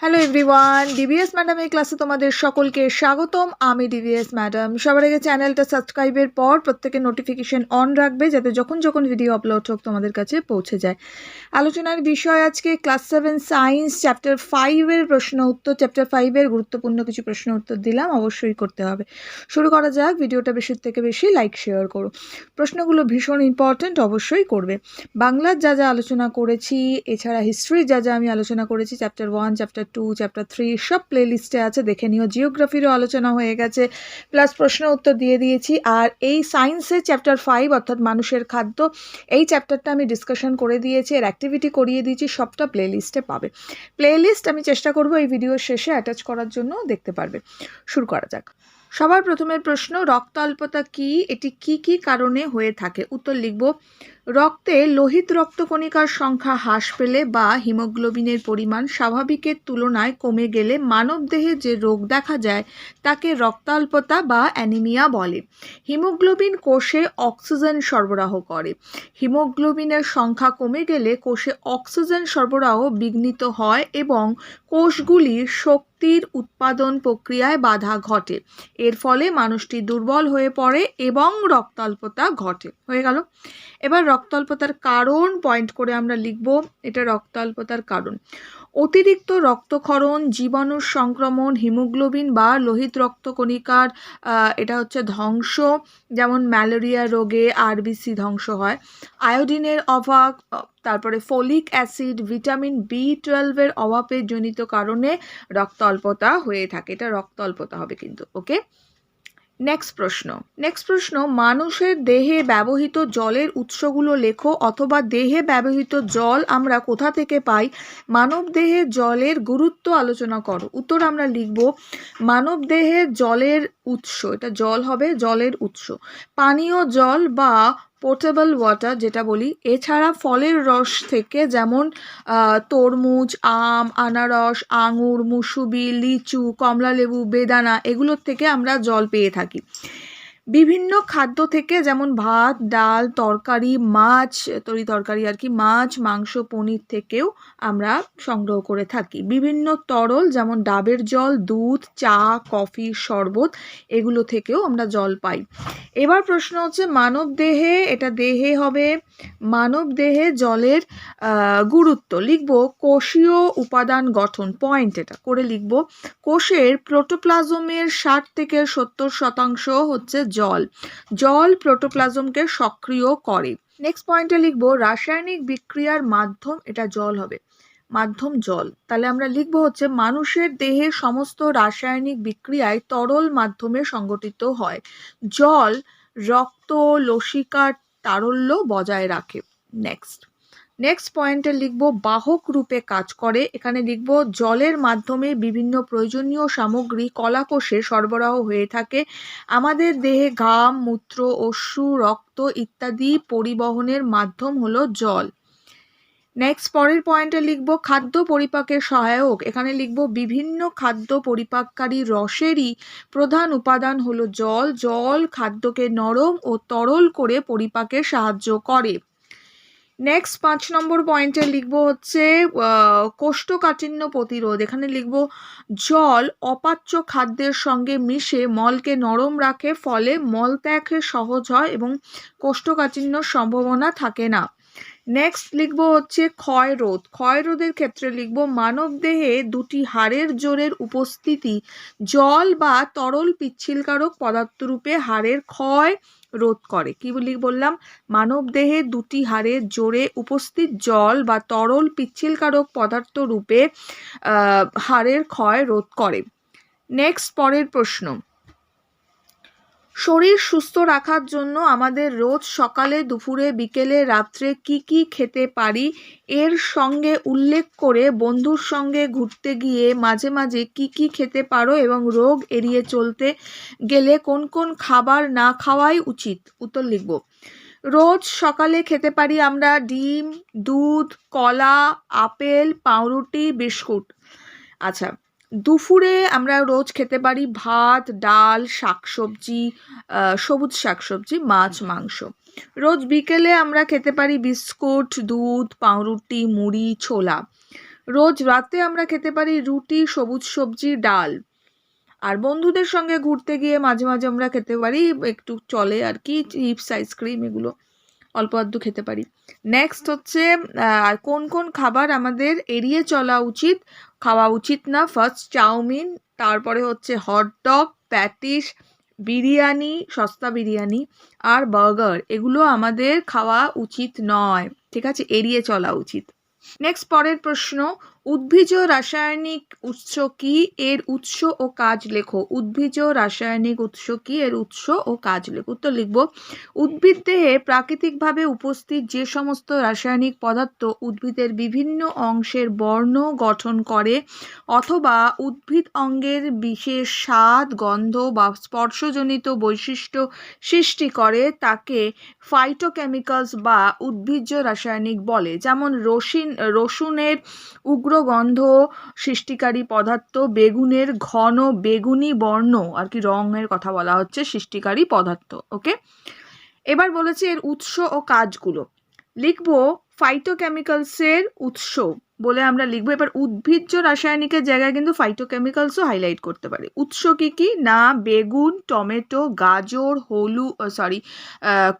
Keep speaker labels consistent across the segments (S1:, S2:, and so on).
S1: Hello everyone, DVS ম্যাডামের ক্লাসে তোমাদের সকলকে স্বাগতম। আমি ডিভিএস ম্যাডাম। সবার আগে চ্যানেলটা সাবস্ক্রাইবের পর প্রত্যেকে নোটিফিকেশন অন রাখবে, যাতে যখন যখন ভিডিও আপলোড হোক তোমাদের কাছে পৌঁছে যায়। আলোচনার বিষয় আজকে ক্লাস 7 সায়েন্স চ্যাপ্টার 5-এর প্রশ্ন উত্তর। চ্যাপ্টার 5-এর গুরুত্বপূর্ণ কিছু প্রশ্ন উত্তর দিলাম, অবশ্যই করতে হবে। শুরু করা যাক। ভিডিওটা বেশির থেকে বেশি লাইক শেয়ার করো। প্রশ্নগুলো ভীষণ ইম্পর্ট্যান্ট, অবশ্যই করবে। বাংলার যা যা আলোচনা করেছি, এছাড়া হিস্ট্রির যা যা আমি আলোচনা করেছি, চ্যাপ্টার 1, চ্যাপ্টার 2, চ্যাপ্টার 3 সব প্লেলিস্টে আছে, দেখে নিও। জিওগ্রাফিরও আলোচনা হয়ে গেছে, প্লাস প্রশ্ন উত্তর দিয়ে দিয়েছি। আর এই সায়েন্সের চ্যাপ্টার 5 অর্থাৎ মানুষের খাদ্য, এই চ্যাপ্টারটা আমি ডিসকাশন করে দিয়েছি, এর অ্যাক্টিভিটি করিয়ে দিয়েছি, সবটা প্লেলিস্টে পাবে। প্লেলিস্ট আমি চেষ্টা করব এই ভিডিওর শেষে অ্যাটাচ করার জন্য, দেখতে পারবে। শুরু করা যাক। সবার প্রথমের প্রশ্ন, রক্তাল্পতা কি? এটি কি কি কারণে হয়ে থাকে? উত্তর লিখব। রক্তে লোহিত রক্তকণিকার সংখ্যা হ্রাস পেলে বা হিমোগ্লোবিনের পরিমাণ স্বাভাবিকের তুলনায় কমে গেলে মানবদেহে যে রোগ দেখা যায় তাকে রক্তাল্পতা বা অ্যানিমিয়া বলে। হিমোগ্লোবিন কোষে অক্সিজেন সরবরাহ করে। হিমোগ্লোবিনের সংখ্যা কমে গেলে কোষে অক্সিজেন সরবরাহ বিঘ্নিত হয় এবং কোষগুলির শক্তির উৎপাদন প্রক্রিয়ায় বাধা ঘটে। এর ফলে মানুষটি দুর্বল হয়ে পড়ে এবং রক্তাল্পতা ঘটে। হয়ে গেল। এবার রক্তাল্পতার কারণ পয়েন্ট করে আমরা লিখব। এটা রক্তাল্পতার কারণ: অতিরিক্ত রক্তক্ষরণ, জীবাণুর সংক্রমণ, হিমোগ্লোবিন বা লোহিত রক্তকণিকার এটা হচ্ছে ধ্বংস, যেমন ম্যালেরিয়া রোগে আরবিসি ধ্বংস হয়। আয়োডিনের অভাব, তারপরে ফলিক অ্যাসিড, ভিটামিন B12-এর অভাবের জনিত কারণে রক্তাল্পতা হয়ে থাকে। এটা রক্তাল্পতা হবে কিন্তু। ওকে, নেক্সট প্রশ্ন, মানুষের দেহে ব্যবহৃত জলের উৎসগুলো লেখো, অথবা দেহে ব্যবহৃত জল আমরা কোথা থেকে পাই? মানব দেহে জলের গুরুত্ব আলোচনা করো। উত্তর আমরা লিখব, মানব দেহে জলের উৎস, এটা জল হবে, জলের উৎস পানীয় জল বা পোর্টেবল ওয়াটার যেটা বলি। এছাড়া ফলের রস থেকে, যেমন তরমুজ, আম, আনারস, আঙুর, মুসুবি, লিচু, কমলালেবু, বেদানা, এগুলোর থেকে আমরা জল পেয়ে থাকি। বিভিন্ন খাদ্য থেকে, যেমন ভাত, ডাল, তরকারি, মাছ, তরকারি আর কি, মাছ, মাংস, পনির থেকেও আমরা সংগ্রহ করে থাকি। বিভিন্ন তরল, যেমন ডাবের জল, দুধ, চা, কফি, শরবত, এগুলো থেকেও আমরা জল পাই। এবার প্রশ্ন হচ্ছে মানব দেহে, এটা দেহে হবে, মানব দেহে জলের গুরুত্ব লিখব। কোষীয় উপাদান গঠন পয়েন্ট এটা করে লিখব। কোষের প্রোটোপ্লাজমের 60 থেকে 70% হচ্ছে জল। জল প্রোটোপ্লাজমকে সক্রিয় করে। নেক্সট পয়েন্টে লিখব রাসায়নিক বিক্রিয়ার মাধ্যম, এটা জল হবে, মাধ্যম জল। তাহলে আমরা লিখব হচ্ছে মানুষের দেহে সমস্ত রাসায়নিক বিক্রিয়ায় তরল মাধ্যমে সংগঠিত হয়। জল রক্ত লসিকার তারল্য বজায় রাখে। নেক্সট পয়েন্টে লিখব বাহক রূপে কাজ করে। এখানে লিখব জলের মাধ্যমে বিভিন্ন প্রয়োজনীয় সামগ্রী কলাকোষে সরবরাহ হয়ে থাকে। আমাদের দেহে ঘাম, মূত্র, অশ্রু, রক্ত ইত্যাদি পরিবহনের মাধ্যম হলো জল। নেক্সট পরের পয়েন্টে লিখব খাদ্য পরিপাকের সহায়ক। এখানে লিখব বিভিন্ন খাদ্য পরিপাককারী রসেরই প্রধান উপাদান হলো জল। জল খাদ্যকে নরম ও তরল করে পরিপাকে সাহায্য করে। নেক্সট 5 নম্বর পয়েন্টে লিখব হচ্ছে কোষ্ঠকাঠিন্য প্রতিরোধ। এখানে লিখব জল অপাচ্য খাদ্যের সঙ্গে মিশে মলকে নরম রাখে, ফলে মলত্যাগ সহজ হয় এবং কোষ্ঠকাঠিন্যর সম্ভাবনা থাকে না। নেক্সট লিখব হচ্ছে ক্ষয়রোধ। ক্ষয়রোধের ক্ষেত্রে লিখব মানবদেহে দুটি হাড়ের জোড়ের উপস্থিতি জল বা তরল পিচ্ছিলকারক পদার্থরূপে হাড়ের ক্ষয় রোধ করে। কি বললাম? মানবদেহে দুটি হাড়ের জোড়ে উপস্থিত জল বা তরল পিচ্ছিলকারক পদার্থ রূপে হাড়ের ক্ষয় রোধ করে। নেক্সট পরের প্রশ্ন, শরীর সুস্থ রাখার জন্য আমাদের রোজ সকালে, দুপুরে, বিকেলে, রাত্রে কি কি খেতে পারি? এর সঙ্গে উল্লেখ করে বন্ধুর সঙ্গে ঘুরতে গিয়ে মাঝে মাঝে কি কি খেতে পারো এবং রোগ এড়িয়ে চলতে গেলে কোন কোন খাবার না খাওয়াই উচিত? উত্তর লিখব। রোজ সকালে খেতে পারি আমরা ডিম, দুধ, কলা, আপেল, পাউরুটি, বিস্কুট। আচ্ছা, দুপুরে আমরা রোজ খেতে পারি ভাত, ডাল, শাকসবজি, সবুজ শাকসবজি, মাছ, মাংস। রোজ বিকেলে আমরা খেতে পারি বিস্কুট, দুধ, পাউরুটি, মুড়ি, ছোলা। রোজ রাতে আমরা খেতে পারি রুটি, সবুজ সবজি, ডাল। আর বন্ধুদের সঙ্গে ঘুরতে গিয়ে মাঝে মাঝে আমরা খেতে পারি, একটু চলে আর কি, চিপস, আইসক্রিম, এগুলো অল্প আধটু খেতে পারি। নেক্সট হচ্ছে কোন কোন খাবার আমাদের এড়িয়ে চলা উচিত, খাওয়া উচিত না। ফার্স্ট চাউমিন, তারপরে হচ্ছে হটডগ, প্যাটিস, বিরিয়ানি, সস্তা বিরিয়ানি, আর বার্গার, এগুলো আমাদের খাওয়া উচিত নয়, ঠিক আছে, এড়িয়ে চলা উচিত। নেক্সট পরের প্রশ্ন, উদ্ভিজ রাসায়নিক উৎস কি, এর উৎস ও কাজ লেখো। উদ্ভিজ রাসায়নিক উৎস কি, এর উৎস ও কাজ লেখো। উত্তর লিখব, উদ্ভিদ দেহে প্রাকৃতিকভাবে উপস্থিত যে সমস্ত রাসায়নিক পদার্থ উদ্ভিদের বিভিন্ন অংশের বর্ণ গঠন করে অথবা উদ্ভিদ অঙ্গের বিশেষ স্বাদ, গন্ধ বা স্পর্শজনিত বৈশিষ্ট্য সৃষ্টি করে তাকে ফাইটোকেমিক্যালস বা উদ্ভিজ্জ রাসায়নিক বলে। যেমন রসুনের উগ্র গন্ধ সৃষ্টিকারী পদার্থ, বেগুনের ঘন বেগুনি বর্ণ আর কি রঙের কথা বলা হচ্ছে সৃষ্টিকারী পদার্থ। ওকে, এবার বলেছি এর উৎস ও কাজগুলো। লিখবো ফাইটোকেমিক্যালসের উৎস বলে আমরা লিখবো। এবার উদ্ভিজ্জ রাসায়নিকের জায়গায় কিন্তু ফাইটোকেমিক্যালসও হাইলাইট করতে পারি। উৎস কি কি না, বেগুন, টমেটো, গাজর,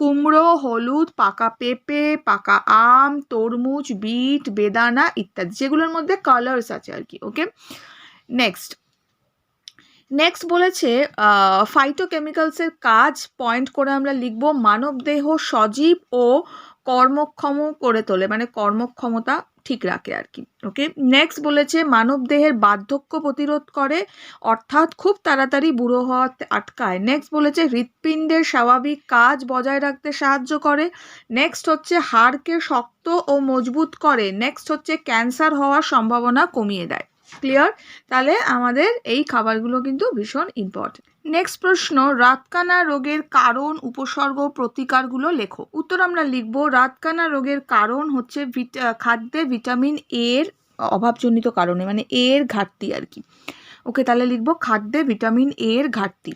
S1: কুমড়ো, হলুদ, পাকা পেঁপে, পাকা আম, তরমুজ, বিট, বেদানা ইত্যাদি, যেগুলোর মধ্যে কালার্স আছে আর কি। ওকে, নেক্সট বলেছে ফাইটোকেমিক্যালসের কাজ পয়েন্ট করে আমরা লিখব মানবদেহ সজীব ও কর্মক্ষম করে তোলে, মানে কর্মক্ষমতা ঠিক রাখে আর কি। ওকে, নেক্সট বলেছে মানবদেহের বার্ধক্য প্রতিরোধ করে, অর্থাৎ খুব তাড়াতাড়ি বুড়ো হওয়া আটকায়। নেক্সট বলেছে হৃৎপিণ্ডের স্বাভাবিক কাজ বজায় রাখতে সাহায্য করে। নেক্সট হচ্ছে হাড়কে শক্ত ও মজবুত করে। নেক্সট হচ্ছে ক্যান্সার হওয়ার সম্ভাবনা কমিয়ে দেয়। ক্লিয়ার? তাহলে আমাদের এই খাবারগুলো কিন্তু ভীষণ ইম্পর্টেন্ট। নেক্সট প্রশ্ন, রাতকানা রোগের কারণ, উপসর্গ, প্রতিকারগুলো লেখো। উত্তর আমরা লিখব, রাতকানা রোগের কারণ হচ্ছে খাদ্যে ভিটামিন এর অভাবজনিত কারণে, মানে এর ঘাটতি আর কি। ওকে, তাহলে লিখব খাদ্যে ভিটামিন এর ঘাটতি।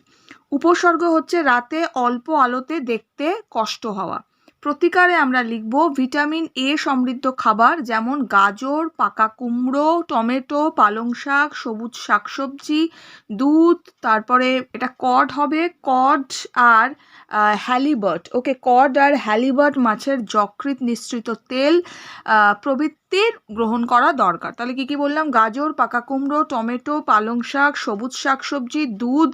S1: উপসর্গ হচ্ছে রাতে অল্প আলোতে দেখতে কষ্ট হওয়া। প্রতিকারে আমরা লিখব ভিটামিন এ সমৃদ্ধ খাবার, যেমন গাজর, পাকা কুমড়ো, টমেটো, পালং শাক, সবুজ শাকসবজি, দুধ, তারপরে এটা কড হবে, কড আর হ্যালিবার্ট। ওকে, কড আর হ্যালিবার্ট মাছের যকৃৎ নিঃসৃত তেল প্রভৃতির গ্রহণ করা দরকার। তাহলে কি কি বললাম, গাজর, পাকা কুমড়ো, টমেটো, পালং শাক, সবুজ শাকসবজি, দুধ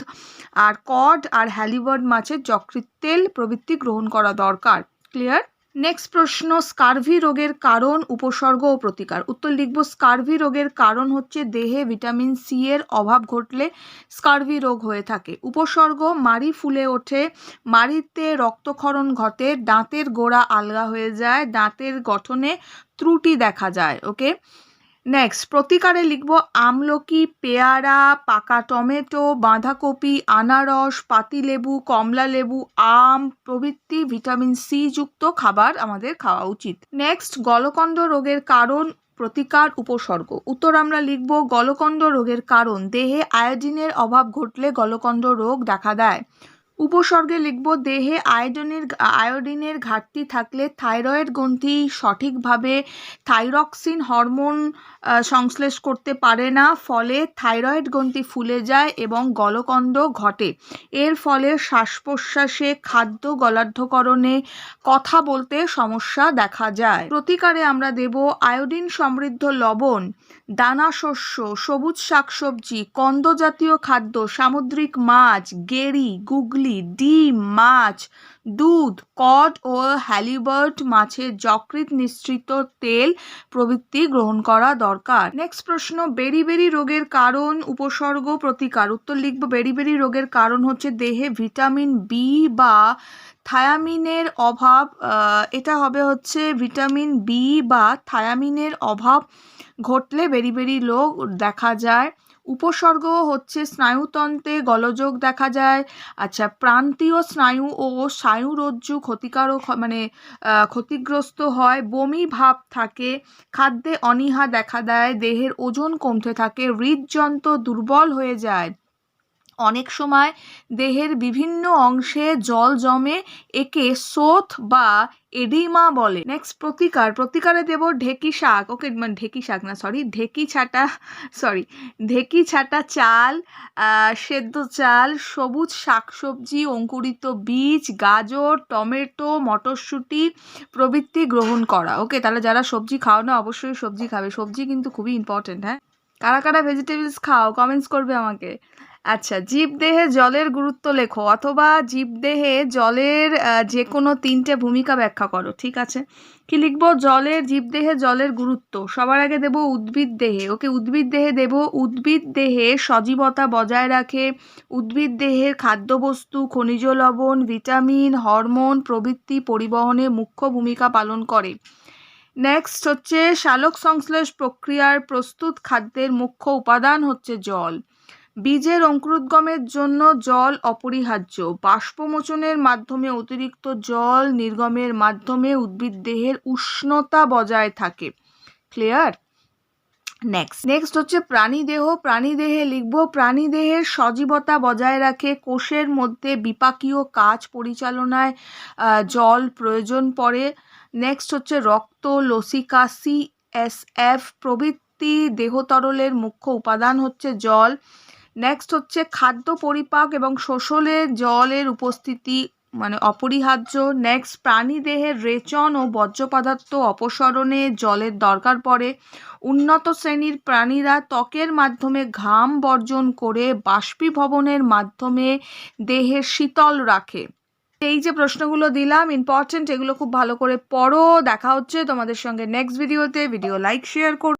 S1: আর কড আর হ্যালিবার্ট মাছের যকৃৎ তেল প্রভৃতি গ্রহণ করা দরকার। ক্লিয়ার? নেক্সট প্রশ্ন, স্কারভি রোগের কারণ, উপসর্গ ও প্রতিকার। উত্তর লিখব, স্কারভি রোগের কারণ হচ্ছে দেহে ভিটামিন সি এর অভাব ঘটলে স্কারভি রোগ হয়ে থাকে। উপসর্গ, মাড়ি ফুলে ওঠে, মাড়িতে রক্তক্ষরণ ঘটে, দাঁতের গোড়া আলগা হয়ে যায়, দাঁতের গঠনে ত্রুটি দেখা যায়। ওকে, নেক্সট প্রতিকারে লিখব, আমলকি, পেয়ারা, পাকা টমেটো, বাঁধাকপি, আনারস, পাতিলেবু, কমলা লেবু, আম প্রভৃতি ভিটামিন সি যুক্ত খাবার আমাদের খাওয়া উচিত। নেক্সট গলকণ্ড রোগের কারণ, প্রতিকার, উপসর্গ। উত্তর আমরা লিখব, গলকণ্ড রোগের কারণ দেহে আয়োডিনের অভাব ঘটলে গলকণ্ড রোগ দেখা দেয়। উপসর্গে লিখব, দেহে আয়োডিনের ঘাটতি থাকলে থাইরয়েড গ্রন্থি সঠিকভাবে থাইরক্সিন হরমোন সংশ্লেষ করতে পারে না, ফলে থাইরয়েড গ্রন্থি ফুলে যায় এবং গলকণ্ড ঘটে। এর ফলে শ্বাস প্রশ্বাসে, খাদ্য গলার্ধকরণে, কথা বলতে সমস্যা দেখা যায়। প্রতিকারে আমরা দেব আয়োডিন সমৃদ্ধ লবণ, দানা শস্য, সবুজ শাকসবজি, কন্দ জাতীয় খাদ্য, সামুদ্রিক মাছ, গেরি, গুগলি, ডিম, মাছ, দুধ, কড ও হ্যালিবার্ট মাছের যকৃৎ নিঃসৃত তেল প্রভৃতি গ্রহণ করা দরকার। নেক্সট প্রশ্ন, বেরিবেরি রোগের কারণ, উপসর্গ, প্রতিকার। উত্তর লিখব, বেরিবেরি রোগের কারণ হচ্ছে দেহে ভিটামিন বি বা থায়ামিনের অভাব। এটা হবে হচ্ছে ভিটামিন বি বা থায়ামিনের অভাব ঘটলে বেরিবেরি রোগ দেখা যায়। উপসর্গ হচ্ছে স্নায়ুতন্ত্রে গোলযোগ দেখা যায়। আচ্ছা, প্রান্তীয় স্নায়ু ও স্নায়ুরজ্জু ক্ষতিগ্রস্ত হয়, বমি ভাব থাকে, খাদ্যে অনীহা দেখা দেয়, দেহের ওজন কমতে থাকে, হৃদযন্ত্র দুর্বল হয়ে যায়, অনেক সময় দেহের বিভিন্ন অংশে জল জমে, একে সোথ বা এডিমা বলে। নেক্সট প্রতিকার, প্রতিকারে দেব ঢেকি শাক, ওকে মানে ঢেকি শাক না সরি ঢেকি ছাটা চাল, সেদ্ধ চাল, সবুজ শাকসবজি, অঙ্কুরিত বীজ, গাজর, টমেটো, মটরশুঁটি প্রভৃতি গ্রহণ করা। ওকে, তাহলে যারা সবজি খাও না অবশ্যই সবজি খাবে, সবজি কিন্তু খুবই ইম্পর্টেন্ট। হ্যাঁ, কারা কারা ভেজিটেবলস খাও কমেন্টস করবে আমাকে। আচ্ছা, জীবদেহে জলের গুরুত্ব লেখো, অথবা জীবদেহে জলের যে কোনো 3টে ভূমিকা ব্যাখ্যা করো। ঠিক আছে, কি লিখবো? জীবদেহে জলের গুরুত্ব। সবার আগে দেব উদ্ভিদ দেহে। ওকে, উদ্ভিদ দেহে দেব উদ্ভিদ দেহে সজীবতা বজায় রাখে। উদ্ভিদ দেহের খাদ্যবস্তু, খনিজ লবণ, ভিটামিন, হরমোন প্রভৃতি পরিবহনে মুখ্য ভূমিকা পালন করে। নেক্সট হচ্ছে সালোক সংশ্লেষ প্রক্রিয়ার প্রস্তুত খাদ্যের মুখ্য উপাদান হচ্ছে জল। বীজের অঙ্কুরোদ্গমের জন্য জল অপরিহার্য। বাষ্পমোচনের মাধ্যমে অতিরিক্ত জল নির্গমের মাধ্যমে উদ্ভিদ দেহের উষ্ণতা বজায় থাকে। ক্লিয়ার? নেক্সট হচ্ছে প্রাণীদেহ। প্রাণীদেহে লিখবো প্রাণীদেহের সজীবতা বজায় রাখে। কোষের মধ্যে বিপাকীয় কাজ পরিচালনায় জল প্রয়োজন পড়ে। নেক্সট হচ্ছে রক্ত, লসিকা, CSF প্রভৃতি দেহতরলের মুখ্য উপাদান হচ্ছে জল। নেক্সট হচ্ছে খাদ্য পরিপাক এবং শোষণে জলের উপস্থিতি মানে অপরিহার্য। নেক্সট প্রাণীদেহের রেচন ও বর্জ্য পদার্থ অপসারণে জলের দরকার পড়ে। উন্নত শ্রেণীর প্রাণীরা ত্বকের মাধ্যমে ঘাম বর্জন করে বাষ্পীভবনের মাধ্যমে দেহের শীতল রাখে। এই যে প্রশ্নগুলো দিলাম ইম্পর্টেন্ট, এগুলো খুব ভালো করে পড়ো। দেখা হচ্ছে তোমাদের সঙ্গে নেক্সট ভিডিওতে। ভিডিও লাইক শেয়ার করো।